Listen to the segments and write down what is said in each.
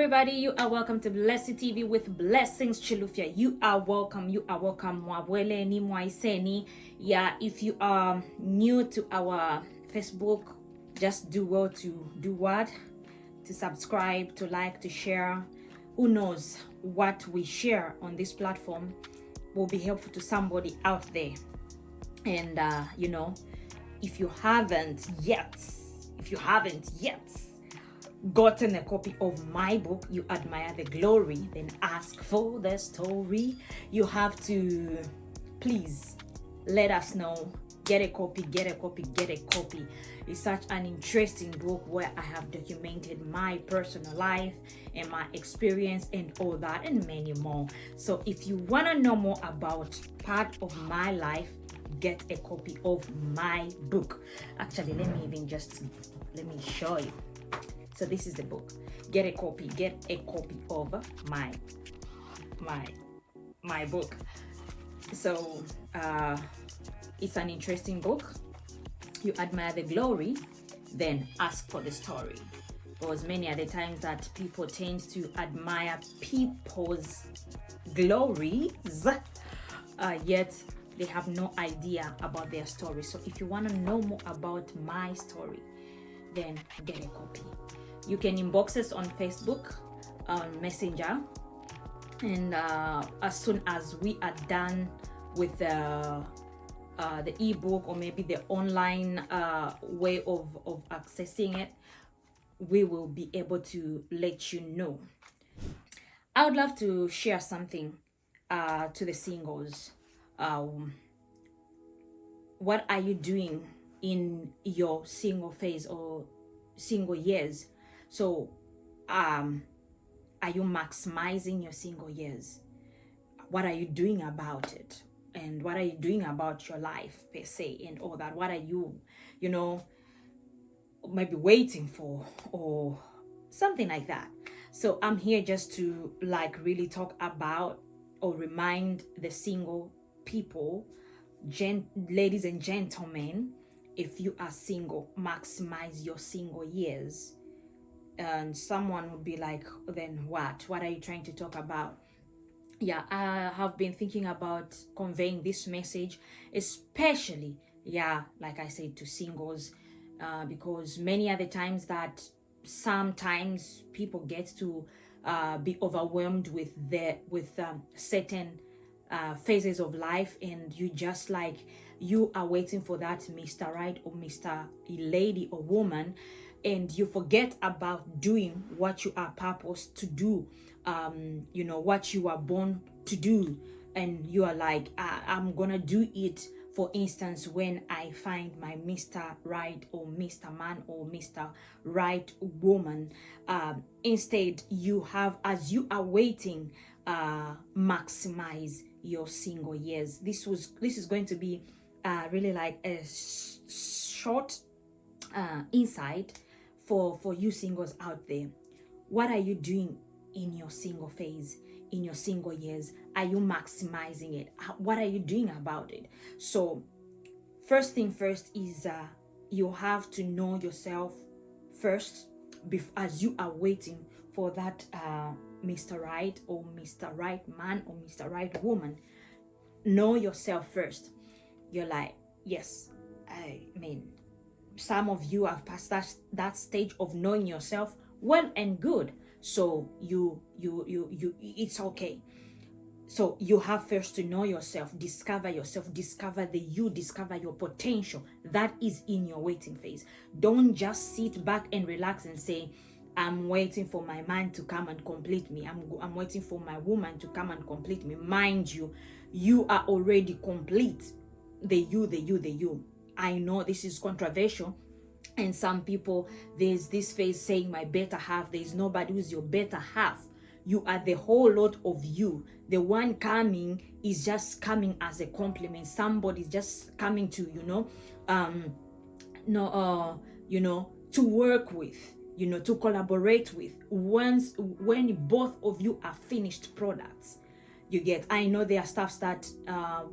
everybody, you are welcome to Blessed TV with Blessings Chilufya. You are welcome. Mwabwele ni mwaiseni. Yeah, if you are new to our Facebook, just do well to do what? To subscribe, to like, to share. Who knows what we share on this platform will be helpful to somebody out there. And if you haven't yet gotten a copy of my book, You Admire the Glory, then ask for the story. You have to please let us know. Get a copy. It's such an interesting book where I have documented my personal life and my experience and all that and many more. So if you want to know more about part of my life, get a copy of my book. Actually, let me show you. So this is the book. Get a copy of my book. So it's an interesting book. You admire the glory, then ask for the story. Because many are the times that people tend to admire people's glories, yet they have no idea about their story. So if you want to know more about my story, then get a copy. You can inbox us on Facebook, on Messenger, and as soon as we are done with the ebook or maybe the online way of accessing it, we will be able to let you know. I would love to share something to the singles. What are you doing in your single phase or single years? So are you maximizing your single years? What are you doing about it? And what are you doing about your life per se and all that? What are you maybe waiting for or something like that? So I'm here just to really talk about or remind the single people, ladies and gentlemen, if you are single, maximize your single years. And someone would be like, then what are you trying to talk about? Yeah, I have been thinking about conveying this message, especially like I said, to singles, because many are the times that sometimes people get to be overwhelmed with certain phases of life, and you are waiting for that Mr. Right or Mr. Lady or woman, and you forget about doing what you are purposed to do, what you are born to do, and you are like, I'm gonna do it. For instance, when I find my Mr. Right or Mr. Man or Mr. Right woman, instead you have, as you are waiting, maximize your single years. This is going to be really like a short insight for you singles out there. What are you doing in your single phase, in your single years? Are you maximizing it? What are you doing about it? So first thing first is you have to know yourself first as you are waiting for that Mr. Right or Mr. Right man or Mr. Right woman. Know yourself first. You're like, yes, I mean, some of you have passed that stage of knowing yourself well and good. So you it's okay. So you have first to know yourself, discover discover your potential that is in your waiting phase. Don't just sit back and relax and say, I'm waiting for my man to come and complete me. I'm waiting for my woman to come and complete me. Mind you, you are already complete. The you. I know this is controversial, and some people, there's this phase saying my better half. There's nobody who's your better half. You are the whole lot of you. The one coming is just coming as a compliment. Somebody's just coming to to work with, to collaborate with. When both of you are finished products, you get. I know there are stuffs that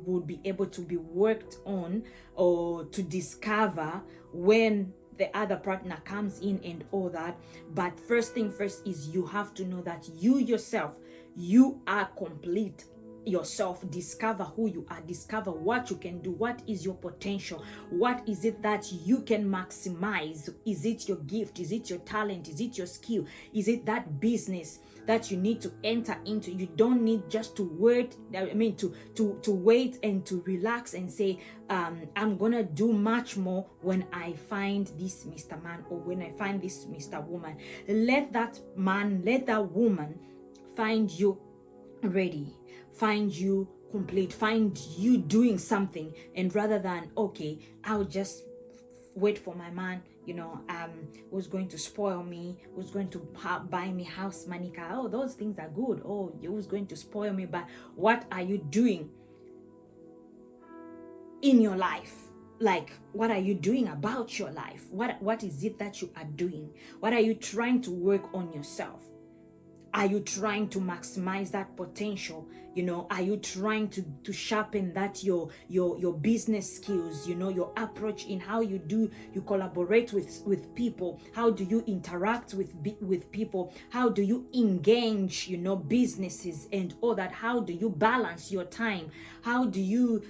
would be able to be worked on or to discover when the other partner comes in and all that. But first thing first is you have to know that you yourself, you are complete yourself. Discover who you are, discover what you can do, what is your potential, what is it that you can maximize. Is it your gift? Is it your talent? Is it your skill? Is it that business that you need to enter into? You don't need just to wait, to wait and to relax and say, I'm gonna do much more when I find this Mr. Man, or when I find this Mr. Woman. Let that man, let that woman find you ready, find you complete, find you doing something. And rather than, okay, I'll just wait for my man, who's going to spoil me, who's going to buy me house, money, car. Oh, those things are good. Oh, who's going to spoil me? But what are you doing in your life? Like, what are you doing about your life? What is it that you are doing? What are you trying to work on yourself? Are you trying to maximize that potential? Are you trying to sharpen that your business skills, your approach in how you collaborate with people? How do you interact with people? How do you engage, businesses and all that? How do you balance your time? How do you,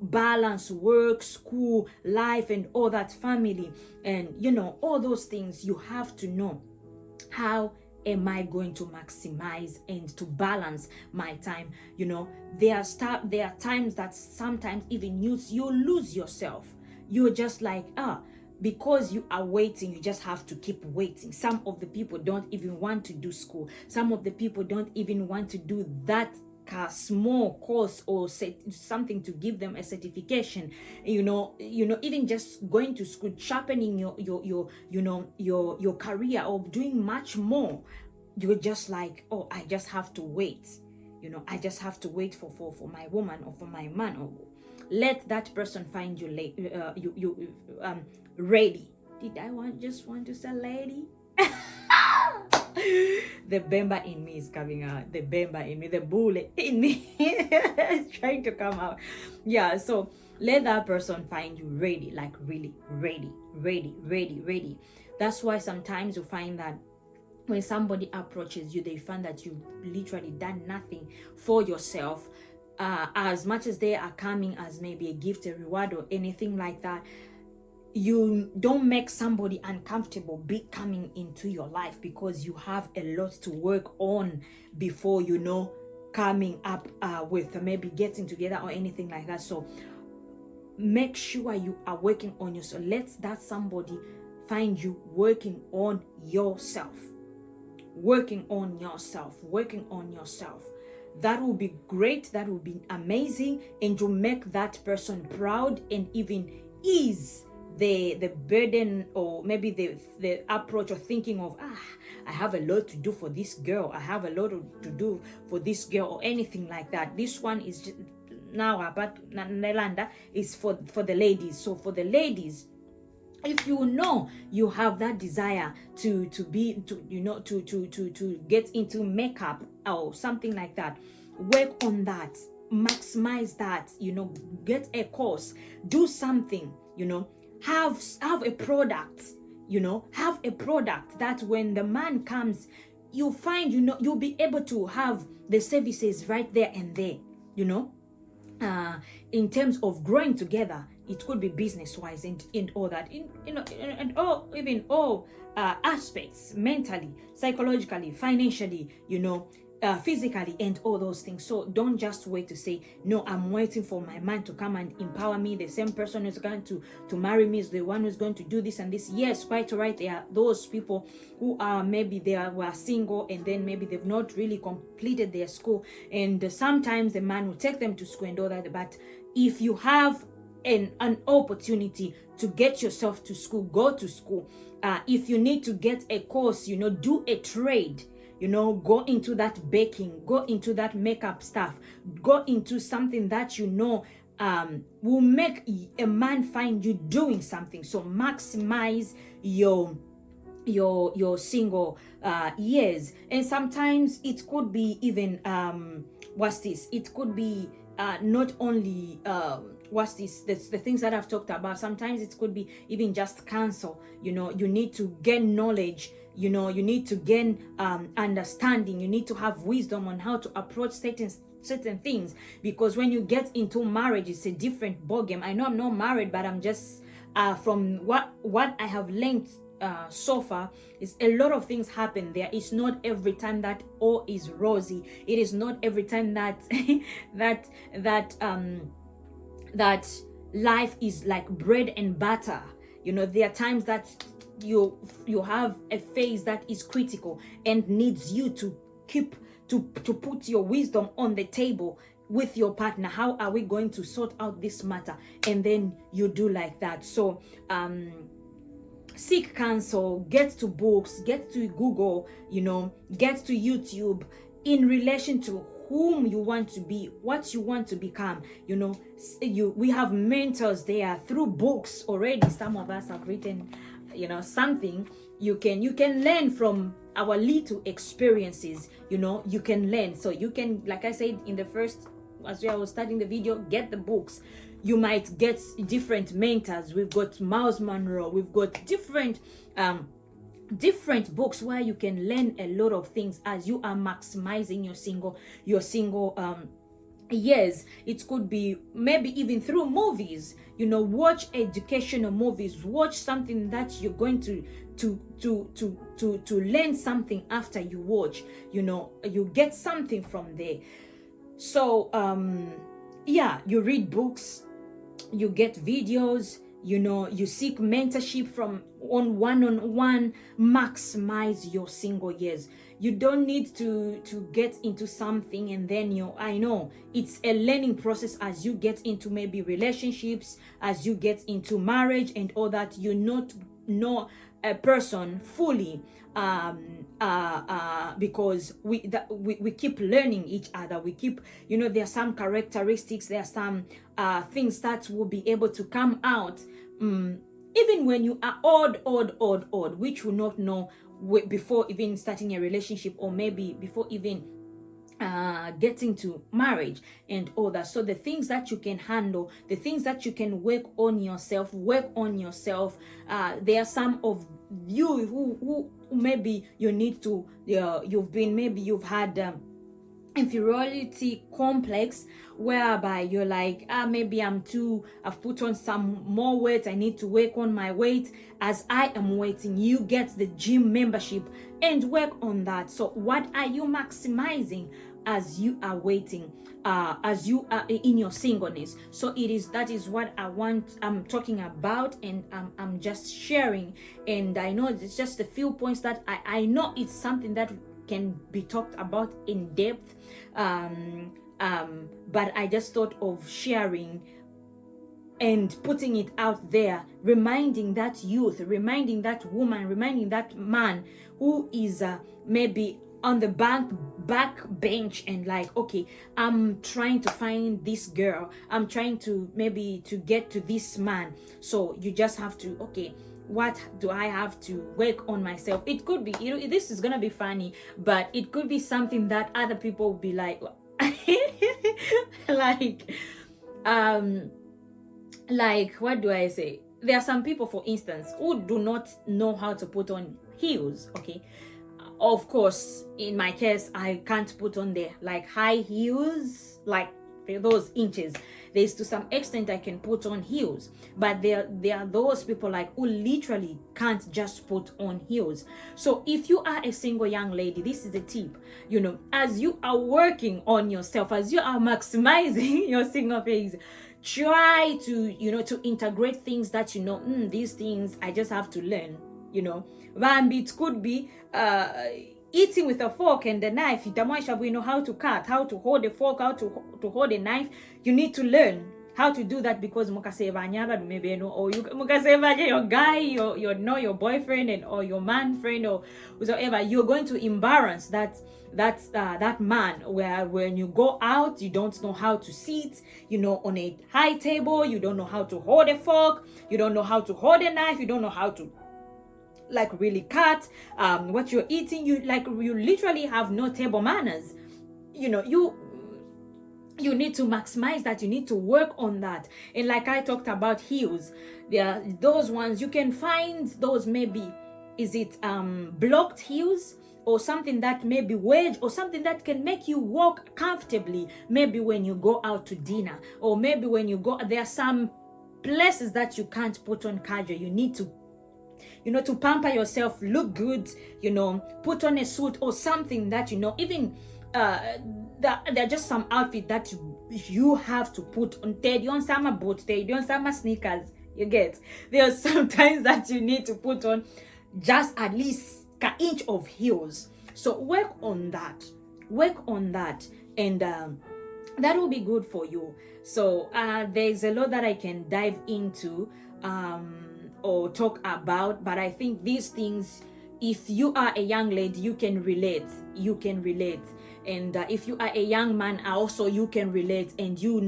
balance work, school, life, and all that, family, and, all those things? You have to know, how am I going to maximize and to balance my time? There are times that sometimes even you lose yourself. You're just like, because you are waiting, you just have to keep waiting. Some of the people don't even want to do school. Some of the people don't even want to do that small course or something to give them a certification. Even just going to school, sharpening your career, or doing much more. You're just like, oh, I just have to wait. I just have to wait for my woman or for my man. Or let that person find you ready. Did I just want to say lady? The Bemba in me is coming out. The Bemba in me, the bullet in me is trying to come out. Yeah, so let that person find you ready, like really ready. That's why sometimes you find that when somebody approaches you, they find that you've literally done nothing for yourself. As much as they are coming as maybe a gift, a reward, or anything like that, you don't make somebody uncomfortable coming into your life, because you have a lot to work on before coming up with maybe getting together or anything like that. So make sure you are working on yourself. Let that somebody find you working on yourself. That will be great. That will be amazing, and you'll make that person proud, and even ease the burden, or maybe the approach or thinking of, I have a lot to do for this girl, I have a lot to do for this girl, or anything like that. This one is just, now about Nalanda is for the ladies. So for the ladies, if you have that desire to get into makeup or something like that, work on that, maximize that, get a course, do something, have a product, have a product that when the man comes, you find, you'll be able to have the services right there and there, in terms of growing together. It could be business wise and all that, all aspects, mentally, psychologically, financially, physically, and all those things. So don't just wait to say, no, I'm waiting for my man to come and empower me. The same person who's going to marry me is the one who's going to do this and this. Yes, quite right. There are those people who are, maybe were single, and then maybe they've not really completed their school, and sometimes the man will take them to school and all that. But if you have an opportunity to get yourself to school, go to school. If you need to get a course, do a trade, go into that baking, go into that makeup stuff, go into something that will make a man find you doing something. So maximize your single years. And sometimes it could be even it could be not only what's this, the things that I've talked about. Sometimes it could be even just counsel. You know, you need to gain knowledge, you know, you need to gain understanding, you need to have wisdom on how to approach certain things, because when you get into marriage, it's a different ballgame. I know I'm not married, but I'm just from what I have learned so far, is a lot of things happen there. It's not every time that all is rosy. It is not every time that that life is like bread and butter. You know, there are times that you have a phase that is critical and needs you to keep to put your wisdom on the table with your partner. How are we going to sort out this matter? And then you do like that. So seek counsel, get to books, get to Google, you know, get to YouTube in relation to whom you want to be, what you want to become. You know, we have mentors there through books already. Some of us have written, you know, something. You can learn from our little experiences. You know, you can learn. So you can, like I said in the first, as I was starting the video, get the books. You might get different mentors. We've got Miles Monroe. We've got different books where you can learn a lot of things as you are maximizing your single years. It could be maybe even through movies. You know, watch educational movies. Watch something that you're going to learn something after you watch. You know, you get something from there. So yeah, you read books, you get videos, you know, you seek mentorship from one-on-one. Maximize your single years. You don't need to get into something and then I know it's a learning process as you get into maybe relationships, as you get into marriage and all that. You not know a person fully, because we keep learning each other. We keep, you know, there are some characteristics, there are some things that will be able to come out even when you are odd, which you not know before even starting a relationship, or maybe before even getting to marriage and all that. So the things that you can handle, the things that you can work on yourself. There are some of you who maybe you need to, you've had inferiority complex, whereby you're like, maybe I've put on some more weight, I need to work on my weight. As I am waiting, you get the gym membership and work on that. So what are you maximizing as you are waiting, as you are in your singleness? So that is what I'm talking about, and I'm just sharing. And I know it's just a few points that I know it's something that can be talked about in depth, but I just thought of sharing and putting it out there, reminding that youth, reminding that woman, reminding that man who is maybe on the back bench and like, okay, I'm trying to find this girl, I'm trying to maybe to get to this man. So you just have to, okay, what do I have to work on myself? It could be, you know, this is gonna be funny, but it could be something that other people will be like like what do I say? There are some people, for instance, who do not know how to put on heels. Okay, of course, in my case, I can't put on the like high heels, like those inches. There's to some extent I can put on heels, but there are those people like who literally can't just put on heels. So if you are a single young lady, this is a tip. You know, as you are working on yourself, as you are maximizing your single phase, try to, you know, to integrate things that, you know, these things I just have to learn. You know, it could be eating with a fork and a knife. We know how to cut, how to hold a fork, how to hold a knife. You need to learn how to do that, because maybe, you know, or you your guy, your boyfriend and or your man friend or whatever, you're going to embarrass that man, where when you go out, you don't know how to sit, you know, on a high table, you don't know how to hold a fork, you don't know how to hold a knife, you don't know how to like really cut what you're eating. You literally have no table manners. You know, you need to maximize that. You need to work on that. And like I talked about heels, there are those ones you can find, those maybe, is it blocked heels, or something that may be wedge, or something that can make you walk comfortably, maybe when you go out to dinner, or maybe when you go, there are some places that you can't put on casual. You need to, to pamper yourself, look good, put on a suit or something that, even there are just some outfit that you have to put on. You on summer boots, you on summer sneakers, you get. There are sometimes that you need to put on just at least an inch of heels. So work on that, and that will be good for you. So there's a lot that I can dive into or talk about, but I think these things, if you are a young lady, you can relate. And if you are a young man also, you can relate, and you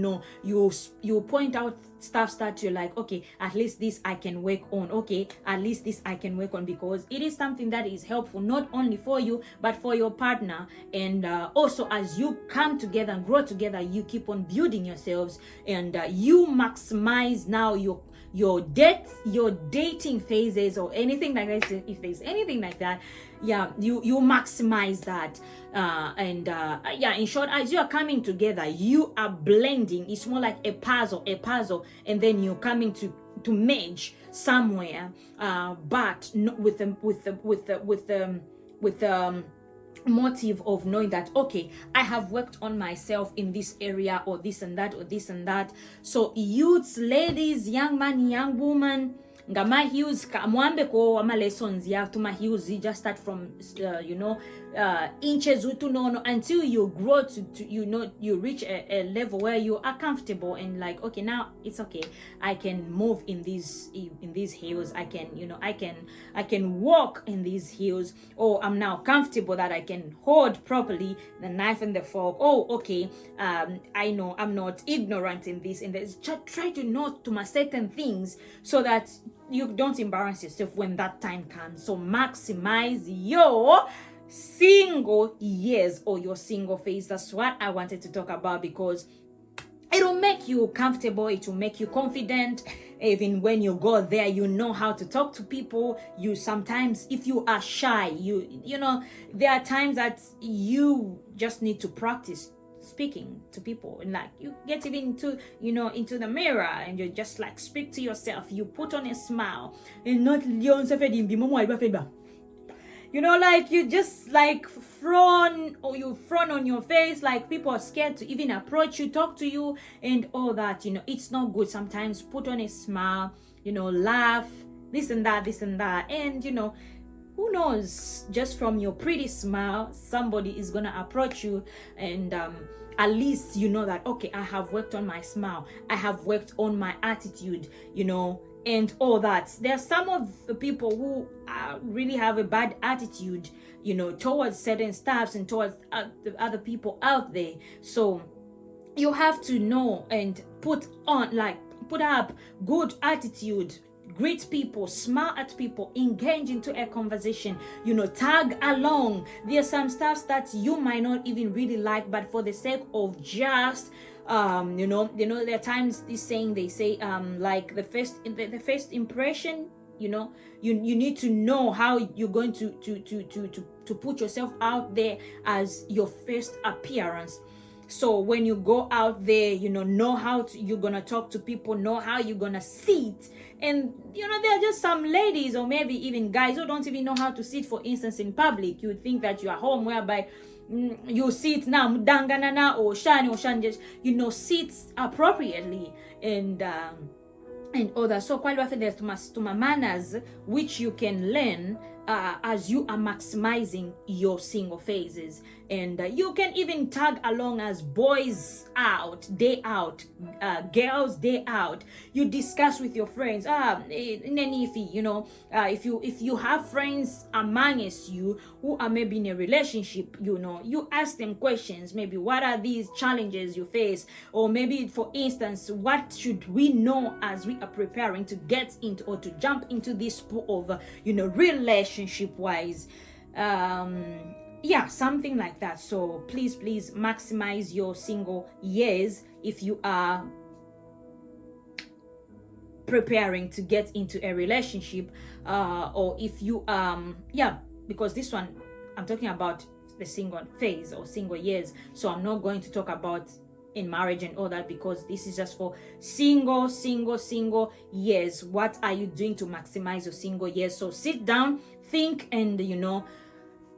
point out stuff that you're like, okay, at least this I can work on, because it is something that is helpful not only for you but for your partner. And also, as you come together and grow together, you keep on building yourselves, and you maximize now your dating phases or anything like that. If there's anything like that, you maximize that. In short, as you are coming together, you are blending. It's more like a puzzle, and then you're coming to merge somewhere, but with the motive of knowing that, okay, I have worked on myself in this area, or this and that. So youths, ladies, young man, young woman, ngama heels mwambe ko ama lessons ya tuma heels, just start from inches utu until you grow to you reach a level where you are comfortable and like, okay, now it's okay, I can move in these heels, I can walk in these heels, or I'm now comfortable that I can hold properly the knife and the fork. Oh, okay, I know I'm not ignorant in this, and try to know to certain things so that you don't embarrass yourself when that time comes. So maximize your single years or your single phase. That's what I wanted to talk about, because it'll make you comfortable, it will make you confident. Even when you go there, you know how to talk to people. You sometimes, if you are shy, there are times that you just need to practice speaking to people, and like you get even into the mirror, and you just like speak to yourself. You put on a smile, and not like you just like frown on your face, like people are scared to even approach you, talk to you, and all that. It's not good. Sometimes put on a smile, laugh, this and that, and who knows, just from your pretty smile, somebody is gonna approach you, and at least you know that, okay, I have worked on my smile, I have worked on my attitude, and all that. There are some of the people who really have a bad attitude, towards certain staffs and towards the other people out there. So you have to know and put up good attitude, greet people, smile at people, engage into a conversation, tag along. There are some stuff that you might not even really like, but for the sake of just there are times this saying, they say like the first impression, you need to know how you're going to put yourself out there as your first appearance. So when you go out there, know how you're gonna talk to people, know how you're gonna sit. And there are just some ladies, or maybe even guys, who don't even know how to sit. For instance, in public, you would think that you are home, whereby you sit now mudanganana or shan just sit appropriately, and others. So quite often there's to my manners which you can learn as you are maximizing your single phases. And you can even tag along as boys out, day out, girls day out. You discuss with your friends. If you have friends amongst you who are maybe in a relationship, you ask them questions. Maybe, what are these challenges you face? Or maybe, for instance, what should we know as we are preparing to get into or to jump into this pool of relationship wise. yeah, something like that. So please maximize your single years if you are preparing to get into a relationship, or if you yeah, because this one I'm talking about the single phase or single years, so I'm not going to talk about in marriage and all that, because this is just for single years. What are you doing to maximize your single years? So sit down, think, and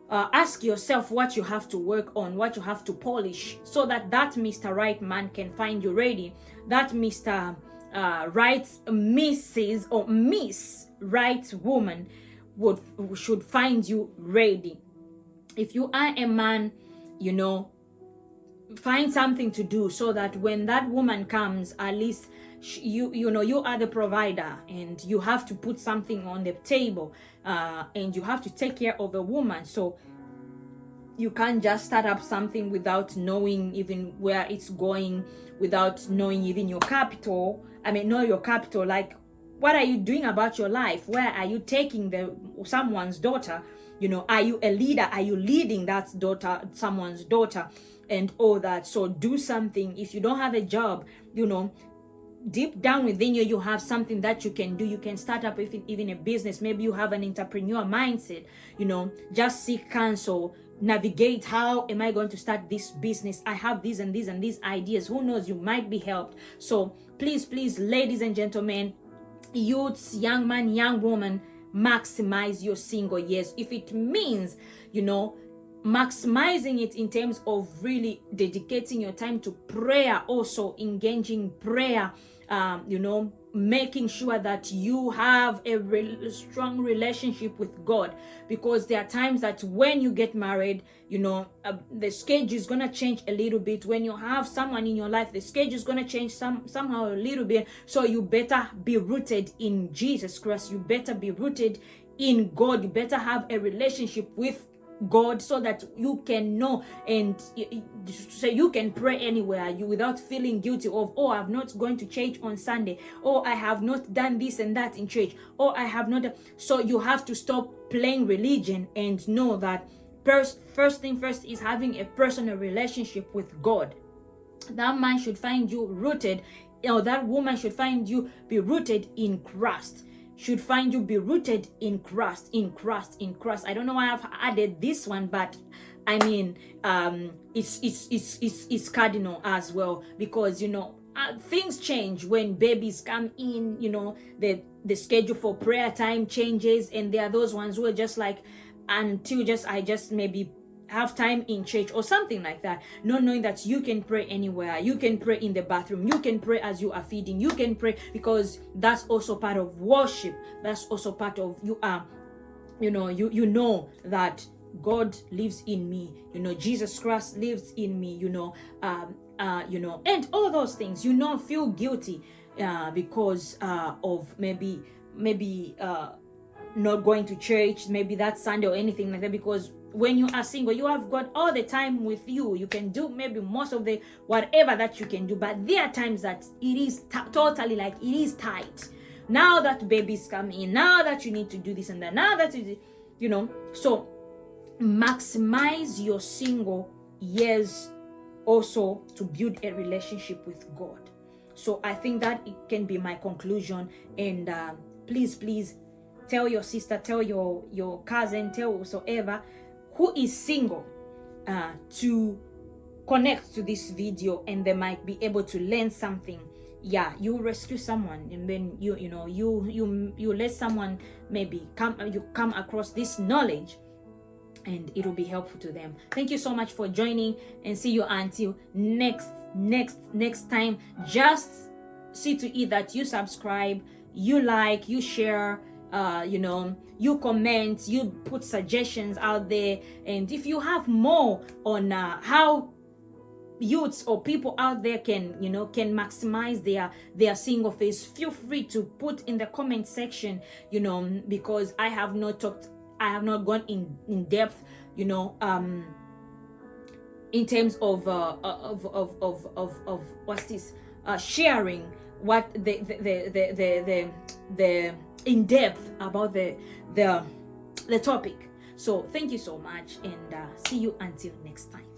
ask yourself what you have to work on, what you have to polish, so that Mr. Right man can find you ready, that Mr. Right Mrs. or Miss Right woman should find you ready. If you are a man, find something to do, so that when that woman comes, at least you are the provider, and you have to put something on the table, and you have to take care of a woman. So you can't just start up something without knowing even where it's going, without knowing even your capital. Know your capital, like what are you doing about your life? Where are you taking someone's daughter? Are you a leader? Are you leading that daughter, someone's daughter, and all that? So do something. If you don't have a job, deep down within you have something that you can do. You can start up even a business. Maybe you have an entrepreneur mindset. Just seek counsel, navigate. How am I going to start this business? I have these and these and these ideas. Who knows, you might be helped. So please, ladies and gentlemen, youths, young man, young woman, maximize your single years. If it means maximizing it in terms of really dedicating your time to prayer, also engaging prayer, making sure that you have a strong relationship with God, because there are times that when you get married, the schedule is going to change a little bit. When you have someone in your life, the schedule is going to change somehow a little bit. So you better be rooted in Jesus Christ. You better be rooted in God. You better have a relationship with God, so that you can know, and so you can pray anywhere without feeling guilty of, oh, I'm not going to church on Sunday, or I have not done this and that in church, or I have not. So you have to stop playing religion and know that first thing first is having a personal relationship with God. That man should find you rooted, or that woman should find you be rooted in Christ. Should find you be rooted in Christ. I don't know why I've added this one, but it's cardinal as well, because things change when babies come in. The schedule for prayer time changes, and there are those ones who are just like, until I just maybe have time in church or something like that, not knowing that you can pray anywhere. You can pray in the bathroom, you can pray as you are feeding, you can pray, because that's also part of worship. That's also part of you know that God lives in me, Jesus Christ lives in me, and all those things. Feel guilty because of maybe not going to church, maybe that Sunday or anything like that, because when you are single, you have got all the time with you. You can do maybe most of the whatever that you can do, but there are times that it is totally like it is tight. Now that babies come in, now that you need to do this and that, now that so maximize your single years also to build a relationship with God. So I think that it can be my conclusion. And please tell your sister, tell your cousin, tell whosoever who is single to connect to this video, and they might be able to learn something. Yeah, you rescue someone, and then you let someone maybe come across this knowledge, and it will be helpful to them. Thank you so much for joining, and see you until next time. Just see to it that you subscribe, you like, you share, you comment, you put suggestions out there. And if you have more on how youths or people out there can maximize their single phase, feel free to put in the comment section, because I have not gone in depth, in terms of what's this, sharing what the in depth about the topic. So thank you so much, and see you until next time.